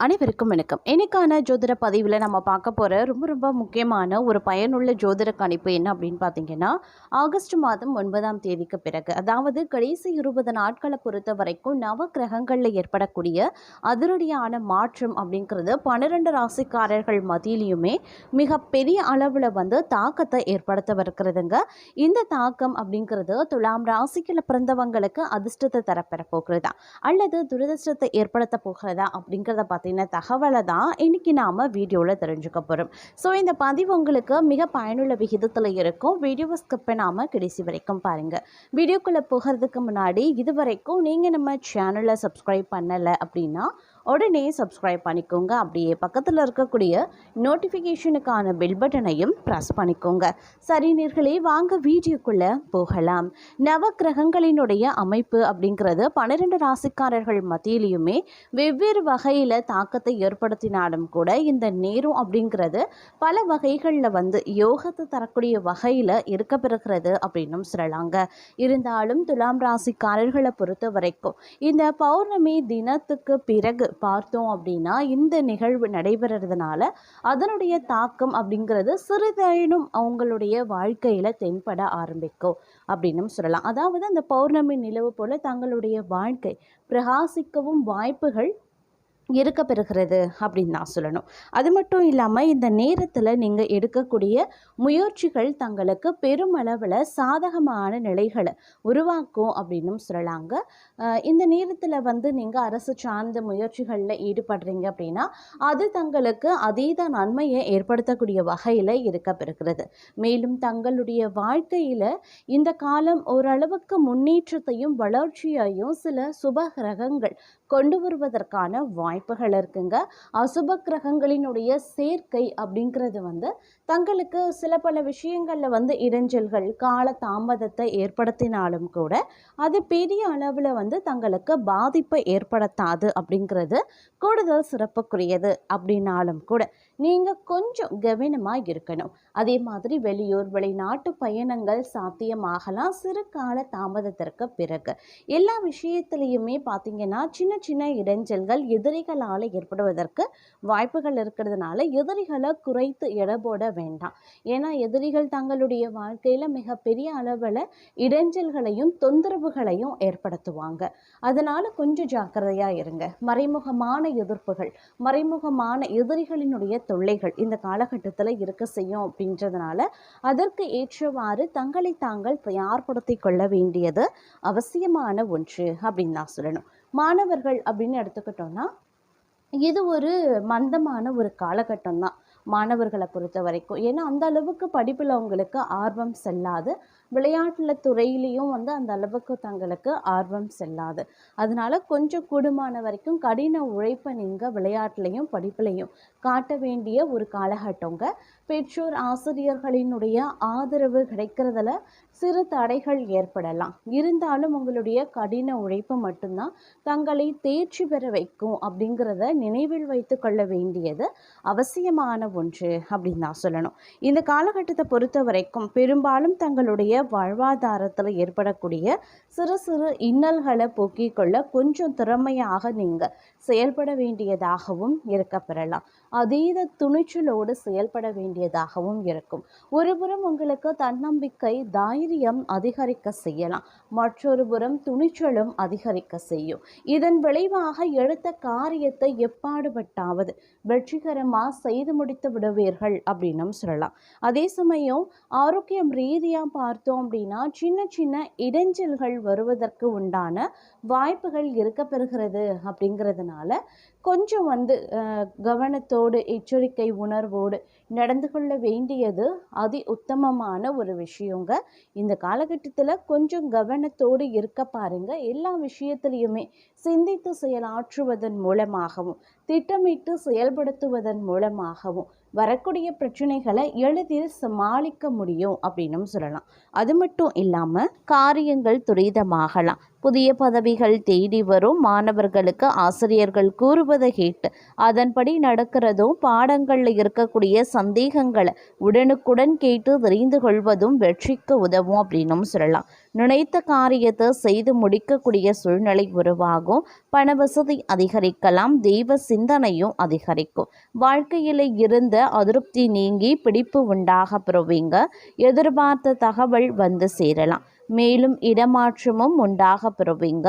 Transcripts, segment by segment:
அனைவருக்கும் வணக்கம். இன்னைக்கான ஜோதிட பதிவில் நம்ம பார்க்க போகிற ரொம்ப முக்கியமான ஒரு பயனுள்ள ஜோதிட கணிப்பு என்ன அப்படின்னு பார்த்தீங்கன்னா, ஆகஸ்ட் மாதம் 9ஆம் தேதிக்கு பிறகு, அதாவது கடைசி 20 நாட்களை பொறுத்த வரைக்கும் நவ கிரகங்களில் ஏற்படக்கூடிய அதிரடியான மாற்றம் அப்படிங்கிறது 12 ராசிக்காரர்கள் மத்தியிலையுமே மிகப்பெரிய அளவில் தாக்கத்தை ஏற்படுத்தவிருக்கிறதுங்க. இந்த தாக்கம் அப்படிங்கிறது துலாம் ராசியில் பிறந்தவங்களுக்கு அதிர்ஷ்டத்தை தரப்பெற போகிறதா அல்லது துரதிர்ஷ்டத்தை ஏற்படுத்த போகிறதா அப்படிங்கிறத பார்த்தீங்கன்னா தகவலை தான் இன்னைக்கு நாம வீடியோவில் தெரிஞ்சுக்க போகிறோம். ஸோ இந்த பதிவு உங்களுக்கு மிக பயனுள்ள விகிதத்தில் இருக்கும். வீடியோவை ஸ்கிப் பண்ணாமல் கடைசி வரைக்கும் பாருங்கள். வீடியோக்குள்ளே போகிறதுக்கு முன்னாடி இது வரைக்கும் நீங்கள் நம்ம சேனலை சப்ஸ்கிரைப் பண்ணலை அப்படின்னா உடனே சப்ஸ்கிரைப் பண்ணிக்கோங்க. அப்படியே பக்கத்தில் இருக்கக்கூடிய நோட்டிஃபிகேஷனுக்கான பெல் பட்டனையும் ப்ரெஸ் பண்ணிக்கோங்க. சரி நேர்களே, வாங்க வீடியோக்குள்ளே போகலாம். நவ கிரகங்களினுடைய அமைப்பு அப்படிங்கிறது 12 ராசிக்காரர்கள் மத்தியிலையுமே வெவ்வேறு வகையில் தாக்கத்தை ஏற்படுத்தினாலும் கூட இந்த நேரம் அப்படிங்கிறது பல வகைகளில் யோகத்தை தரக்கூடிய வகையில் இருக்க பெறுகிறது அப்படின்னும் சொல்லலாங்க. இருந்தாலும் துலாம் ராசிக்காரர்களை பொறுத்த வரைக்கும் இந்த பௌர்ணமி தினத்துக்கு பிறகு பார்த்தோம் அப்படின்னா இந்த நிகழ்வு நடைபெறதுனால அதனுடைய தாக்கம் அப்படிங்கிறது சிறிதேனும் அவங்களுடைய வாழ்க்கையில் தென்பட ஆரம்பிக்கும் அப்படின்னும் சொல்லலாம். அதாவது அந்த பௌர்ணமி நிலவு போல தங்களுடைய வாழ்க்கை பிரகாசிக்கவும் வாய்ப்புகள் இருக்க பெறுகிறது அப்படின்னு நான் சொல்லணும். அது மட்டும் இல்லாமல் இந்த நேரத்தில் நீங்கள் எடுக்கக்கூடிய முயற்சிகள் தங்களுக்கு பெருமளவில் சாதகமான நிலைகளை உருவாக்கும் அப்படின்னும் சொல்லலாங்க. இந்த நேரத்தில் நீங்கள் அரசு சார்ந்த முயற்சிகளில் ஈடுபடுறீங்க அப்படின்னா அது தங்களுக்கு அதீத நன்மையை ஏற்படுத்தக்கூடிய வகையில் இருக்க பெறுகிறது. மேலும் தங்களுடைய வாழ்க்கையில் இந்த காலம் ஓரளவுக்கு முன்னேற்றத்தையும் வளர்ச்சியையும் சில சுப கிரகங்கள் கொண்டு வருவதற்கான வாய்ப்புகள் இருக்குங்க. அசுப கிரகங்களினுடைய சேர்க்கை அப்படிங்கிறது தங்களுக்கு சில பல விஷயங்களில் இடைஞ்சல்கள் கால தாமதத்தை ஏற்படுத்தினாலும் கூட அது பெரிய அளவில் தங்களுக்கு பாதிப்பை ஏற்படுத்தாது அப்படிங்கிறது கூடுதல் சிறப்புக்குரியது. அப்படின்னாலும் கூட நீங்கள் கொஞ்சம் கவனமாக இருக்கணும். அதே மாதிரி வெளியூர் வெளிநாட்டு பயணங்கள் சாத்தியமாகலாம் சிறு கால தாமதத்திற்கு பிறகு. எல்லா விஷயத்திலையுமே பார்த்தீங்கன்னா சின்ன சின்ன இடைஞ்சல்கள் எதிரிகளால் ஏற்படுவதற்கு வாய்ப்புகள் இருக்கிறதுனால எதிரிகளை குறைத்து எடை போட வேண்டாம். ஏன்னா எதிரிகள் தங்களுடைய வாழ்க்கையில் மிகப்பெரிய அளவில் இடைஞ்சல்களையும் தொந்தரவுகளையும் ஏற்படுத்துவாங்க. அதனால கொஞ்சம் ஜாக்கிரதையாக இருங்க. மறைமுகமான எதிர்ப்புகள் மறைமுகமான எதிரிகளினுடைய தொல்லைகள் இந்த காலகட்டத்தில் இருக்க செய்யும் அப்படின்றதுனால அதற்கு ஏற்றவாறு தங்களை தாங்கள் தயார்படுத்தி கொள்ள வேண்டியது அவசியமான ஒன்று அப்படின்னு நான் சொல்லணும். மாணவர்கள் அப்படின்னு எடுத்துக்கிட்டோம்னா இது ஒரு மந்தமான ஒரு காலகட்டம் தான் மாணவர்களை பொறுத்த வரைக்கும். ஏன்னா அந்த அளவுக்கு படிப்பில் அவங்களுக்கு ஆர்வம் செல்லாது, விளையாட்டில் துறையிலையும் அந்த அளவுக்கு தங்களுக்கு ஆர்வம் செல்லாது. அதனால கொஞ்சம் கூடுமான வரைக்கும் கடின உழைப்பை நீங்கள் விளையாட்டுலையும் படிப்புலையும் காட்ட வேண்டிய ஒரு காலகட்டங்க. பெற்றோர் ஆசிரியர்களினுடைய ஆதரவு கிடைக்கிறதுல சிறு தடைகள் ஏற்படலாம். இருந்தாலும் உங்களுடைய கடின உழைப்பு மட்டும்தான் தங்களை தேர்ச்சி பெற வைக்கும் அப்படிங்கிறத நினைவில் வைத்து கொள்ள வேண்டியது அவசியமான ஒன்று அப்படின்னு நான் சொல்லணும். இந்த காலகட்டத்தை பொறுத்த வரைக்கும் பெரும்பாலும் தங்களுடைய வாழ்வாதாரத்தில் ஏற்படக்கூடிய சிறு சிறு இன்னல்களை போக்கிக் கொள்ள கொஞ்சம் திறமையாக நீங்கள் செயல்பட வேண்டியதாகவும் இருக்க பெறலாம். அதீத துணிச்சலோடு செயல்பட வேண்டியதாகவும் இருக்கும். ஒருபுறம் உங்களுக்கு தன்னம்பிக்கை தைரியம் அதிகரிக்க செய்யலாம், மற்றொரு புறம் துணிச்சலும் அதிகரிக்க செய்யும். இதன் விளைவாக எடுத்த காரியத்தை எப்பாடுபட்டாவது வெற்றிகரமாக செய்து முடித்து விடுவீர்கள் அப்படின்னும் சொல்லலாம். அதே சமயம் ஆரோக்கியம் ரீதியாக பார்த்தோம் அப்படின்னா சின்ன சின்ன இடைஞ்சல்கள் வருவதற்கு உண்டான வாய்ப்புகள் இருக்க பெறுகிறது. அப்படிங்கிறதுனால கொஞ்சம் கவனத்தோடு எச்சரிக்கை உணர்வோடு நடந்து கொள்ள வேண்டியது அதி உத்தமமான ஒரு விஷயங்க. இந்த காலகட்டத்தில் கொஞ்சம் கவனத்தோடு இருக்க பாருங்க. எல்லா விஷயத்திலையுமே சிந்தித்து செயலாற்றுவதன் மூலமாகவும் திட்டமிட்டு செயல்படுத்துவதன் மூலமாகவும் வரக்கூடிய பிரச்சனைகளை எளிதில் சமாளிக்க முடியும் அப்படின்னும் சொல்லலாம். அது மட்டும் இல்லாமல் காரியங்கள் துரிதமாகலாம். புதிய பதவிகள் தேடி வரும். மாணவர்களுக்கு ஆசிரியர்கள் கூறுவதை கேட்டு அதன்படி நடக்கிறதும், பாடங்களில் இருக்கக்கூடிய சந்தேகங்களை உடனுக்குடன் கேட்டு தெரிந்து கொள்வதும் வெற்றிக்கு உதவும் அப்படின்னும் சொல்லலாம். நினைத்த காரியத்தை செய்து முடிக்கக்கூடிய சூழ்நிலை உருவாகும். பண வசதி அதிகரிக்கலாம். தெய்வ சிந்தனையும் அதிகரிக்கும். வாழ்க்கையில் இருந்த அதிருப்தி நீங்கி பிடிப்பு உண்டாக பெறுவீங்க. எதிர்பார்த்த தகவல் வந்து சேரலாம். மேலும் இடமாற்றமும் உண்டாக பெறுவீங்க.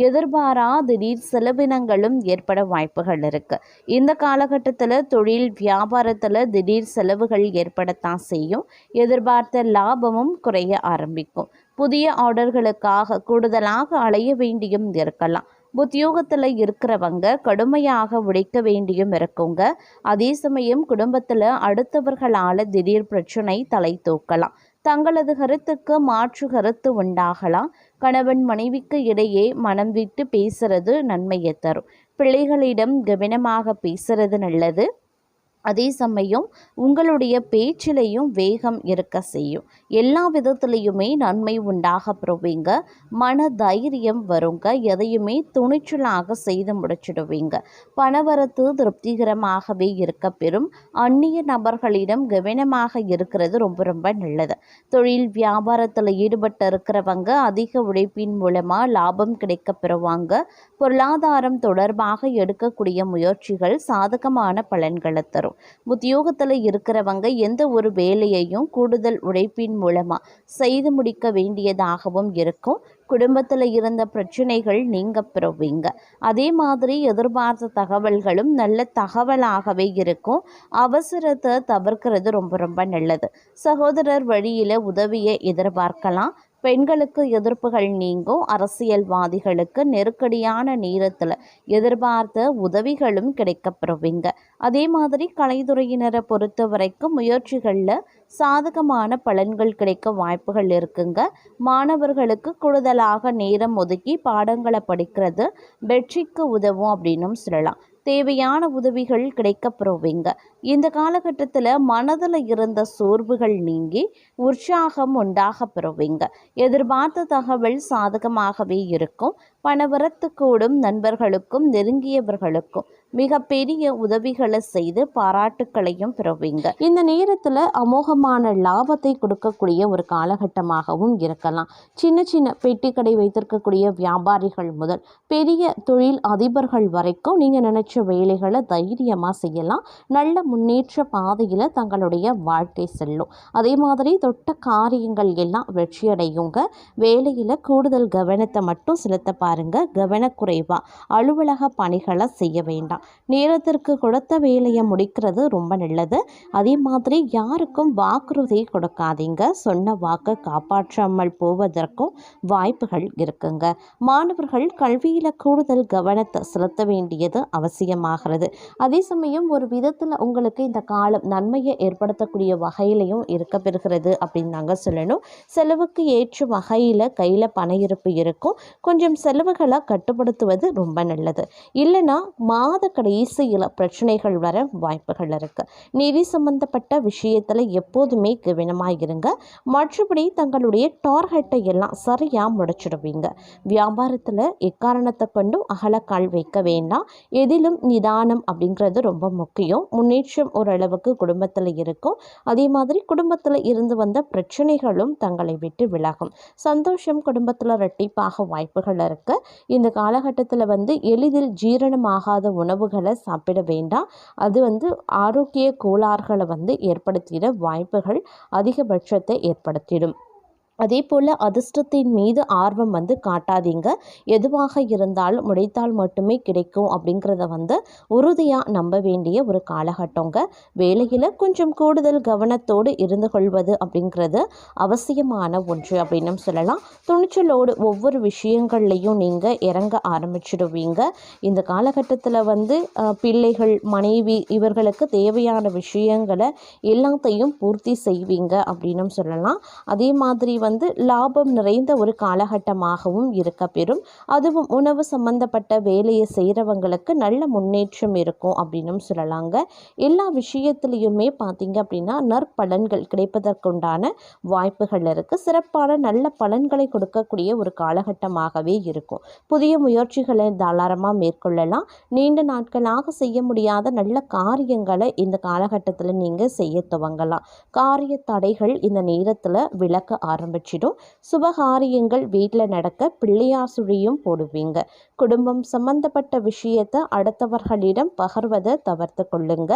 எதிர்பாரா திடீர் செலவினங்களும் ஏற்பட வாய்ப்புகள் இருக்கு. இந்த காலகட்டத்தில் தொழில் வியாபாரத்தில் திடீர் செலவுகள் ஏற்படத்தான் செய்யும். எதிர்பார்த்த லாபமும் குறைய ஆரம்பிக்கும். புதிய ஆர்டர்களுக்காக கூடுதலாக அலைய வேண்டியும் இருக்கலாம். உத்தியோகத்தில் இருக்கிறவங்க கடுமையாக உழைக்க வேண்டியும் இருக்குங்க. அதே சமயம் குடும்பத்தில் அடுத்தவர்களால் திடீர் பிரச்சனை தலை தூக்கலாம். தங்களது கருத்துக்கு மாற்று கருத்து உண்டாகலாம். கணவன் மனைவிக்கு இடையே மனம் விட்டு பேசுறது நன்மையை தரும். பிள்ளைகளிடம் கவனமாக பேசுறது நல்லது. அதே சமயம் உங்களுடைய பேச்சிலையும் வேகம் இருக்க செய்யும். எல்லா விதத்துலேயுமே நன்மை உண்டாக பெறுவீங்க. மன தைரியம் வருங்க. எதையுமே துணிச்சலாக செய்து முடிச்சிடுவீங்க. பணவரத்து திருப்திகரமாகவே இருக்க பெறும். அந்நிய நபர்களிடம் கவனமாக இருக்கிறது ரொம்ப ரொம்ப நல்லது. தொழில் வியாபாரத்தில் ஈடுபட்டு இருக்கிறவங்க அதிக உழைப்பின் மூலமாக லாபம் கிடைக்க பெறுவாங்க. பொருளாதாரம் தொடர்பாக எடுக்கக்கூடிய முயற்சிகள் சாதகமான பலன்களை தரும். உத்தியோகத்தில் இருக்கிறவங்க எந்த ஒரு வேலையையும் கூடுதல் உழைப்பின் மூலமாக செய்து முடிக்க வேண்டியதாகவும் இருக்கும். குடும்பத்தில் இருந்த பிரச்சனைகள் நீங்க பெறுவீங்க. அதே மாதிரி எதிர்பார்த்த தகவல்களும் நல்ல தகவலாகவே இருக்கும். அவசரத்தை தவிர்க்கிறது ரொம்ப ரொம்ப நல்லது. சகோதரர் வழியில் உதவியை எதிர்பார்க்கலாம். பெண்களுக்கு எதிர்ப்புகள் நீங்கும். அரசியல்வாதிகளுக்கு நெருக்கடியான நேரத்தில் எதிர்பார்த்த உதவிகளும் கிடைக்கப்பெறுவீங்க. அதே மாதிரி கலைத்துறையினரை பொறுத்த வரைக்கும் முயற்சிகளில் சாதகமான பலன்கள் கிடைக்க வாய்ப்புகள் இருக்குங்க. மாணவர்களுக்கு கூடுதலாக நேரம் ஒதுக்கி பாடங்களை படிக்கிறது வெற்றிக்கு உதவும் அப்படின்னும் சொல்லலாம். தேவையான உதவிகள் கிடைக்கப்பெறுவீங்க. இந்த காலகட்டத்தில் மனதில் இருந்த சோர்வுகள் நீங்கி உற்சாகம் உண்டாக பெறுவீங்க. எதிர்பார்த்த தகவல் சாதகமாகவே இருக்கும். பணவரத்து கூடும். நண்பர்களுக்கும் நெருங்கியவர்களுக்கும் மிகப்பெரிய உதவிகளை செய்து பாராட்டுக்களையும் பெறுவீங்க. இந்த நேரத்தில் அமோகமான லாபத்தை கொடுக்கக்கூடிய ஒரு காலகட்டமாகவும் இருக்கலாம். சின்ன சின்ன பெட்டி கடை வைத்திருக்கக்கூடிய வியாபாரிகள் முதல் பெரிய தொழில் அதிபர்கள் வரைக்கும் நீங்கள் நினைச்ச வேலைகளை தைரியமாக செய்யலாம். நல்ல முன்னேற்ற பாதையில் தங்களுடைய வாழ்க்கை செல்லும். அதே மாதிரி தொட்ட காரியங்கள் எல்லாம் வெற்றியடையுங்க. வேலையில் கூடுதல் கவனத்தை மட்டும் செலுத்த பாருங்க. கவனக்குறைவா அலுவலக பணிகளை செய்ய வேண்டாம். நேரத்திற்கு கொடுத்த வேலையை முடிக்கிறது ரொம்ப நல்லது. அதே மாதிரி யாருக்கும் வாக்குறுதி கொடுக்காதீங்க. சொன்ன வாக்கை காப்பாற்றாமல் போவதற்கும் வாய்ப்புகள் இருக்குங்க. மாணவர்கள் கல்வியில் கூடுதல் கவனத்தை செலுத்த வேண்டியது அவசியமாகிறது. அதே சமயம் ஒரு விதத்தில் உங்களுக்கு இந்த காலம் நன்மையை ஏற்படுத்தக்கூடிய வகையிலையும் இருக்க பெறுகிறது அப்படின்னு நாங்கள் சொல்லணும். செலவுக்கு ஏற்ற வகையில் கையில் பண இருப்பு இருக்கும். கொஞ்சம் செலவுகளை கட்டுப்படுத்துவது ரொம்ப நல்லது. இல்லைன்னா மாத கடைசியில் பிரச்சனைகள் வர வாய்ப்புகள் இருக்கு. நிதி சம்பந்தப்பட்ட விஷயத்தில் எப்போதுமே கவனமாக இருங்க. மற்றபடி தங்களுடைய டார்கெட்டை எல்லாம் சரியாக முடிச்சிடுவீங்க. வியாபாரத்தில் எக்காரணத்தை கொண்டும் அகலக்கால் வைக்க வேண்டாம். எதிலும் நிதானம் அப்படிங்கிறது ரொம்ப முக்கியம். முன்னேற்றம் ஓரளவுக்கு குடும்பத்தில் இருக்கும். அதே மாதிரி குடும்பத்தில் இருந்து வந்த பிரச்சனைகளும் தங்களை விட்டு விலகும். சந்தோஷம் குடும்பத்தில் இரட்டிப்பாக வாய்ப்புகள் இருக்கு. இந்த காலகட்டத்தில் எளிதில் ஜீரணமாகாத உணவுகளை சாப்பிட வேண்டாம். அது ஆரோக்கிய கோளாறுகளை ஏற்படுத்திட வாய்ப்புகள் அதிகபட்சத்தை ஏற்படுத்திடும். அதே போல் அதிர்ஷ்டத்தின் மீது ஆர்வம் காட்டாதீங்க. எதுவாக இருந்தாலும் உழைத்தால் மட்டுமே கிடைக்கும் அப்படிங்கிறத உறுதியாக நம்ப வேண்டிய ஒரு காலகட்டங்க. வேலையில் கொஞ்சம் கூடுதல் கவனத்தோடு இருந்து கொள்வது அப்படிங்கிறது அவசியமான ஒன்று அப்படின்னு சொல்லலாம். துணிச்சலோடு ஒவ்வொரு விஷயங்கள்லையும் நீங்கள் இறங்க ஆரம்பிச்சிடுவீங்க. இந்த காலகட்டத்தில் பிள்ளைகள், மனைவி இவர்களுக்கு தேவையான விஷயங்களை எல்லாத்தையும் பூர்த்தி செய்வீங்க அப்படின்னு சொல்லலாம். அதே மாதிரி லாபம் நிறைந்த ஒரு காலகட்டமாகவும் இருக்க பெறும். அதுவும் உணவு சம்பந்தப்பட்ட வேலையை செய்கிறவங்களுக்கு நல்ல முன்னேற்றம் இருக்கும் அப்படின்னும் சொல்லலாங்க. எல்லா விஷயத்துலையுமே பார்த்தீங்க அப்படின்னா நற்பலன்கள் கிடைப்பதற்குண்டான வாய்ப்புகள் இருக்குது. சிறப்பான நல்ல பலன்களை கொடுக்கக்கூடிய ஒரு காலகட்டமாகவே இருக்கும். புதிய முயற்சிகளை தாராளமாக மேற்கொள்ளலாம். நீண்ட நாட்களாக செய்ய முடியாத நல்ல காரியங்களை இந்த காலகட்டத்தில் நீங்கள் செய்ய துவங்கலாம். காரிய தடைகள் இந்த நேரத்தில் விளக்க ஆரம்பிச்சிடும். சுபகாரியங்கள் வீட்டில் நடக்க பிள்ளையார் சுழியும் போடுவீங்க. குடும்பம் சம்பந்தப்பட்ட விஷயத்தை அடுத்தவர்களிடம் பகிர்வதை தவிர்த்து கொள்ளுங்க.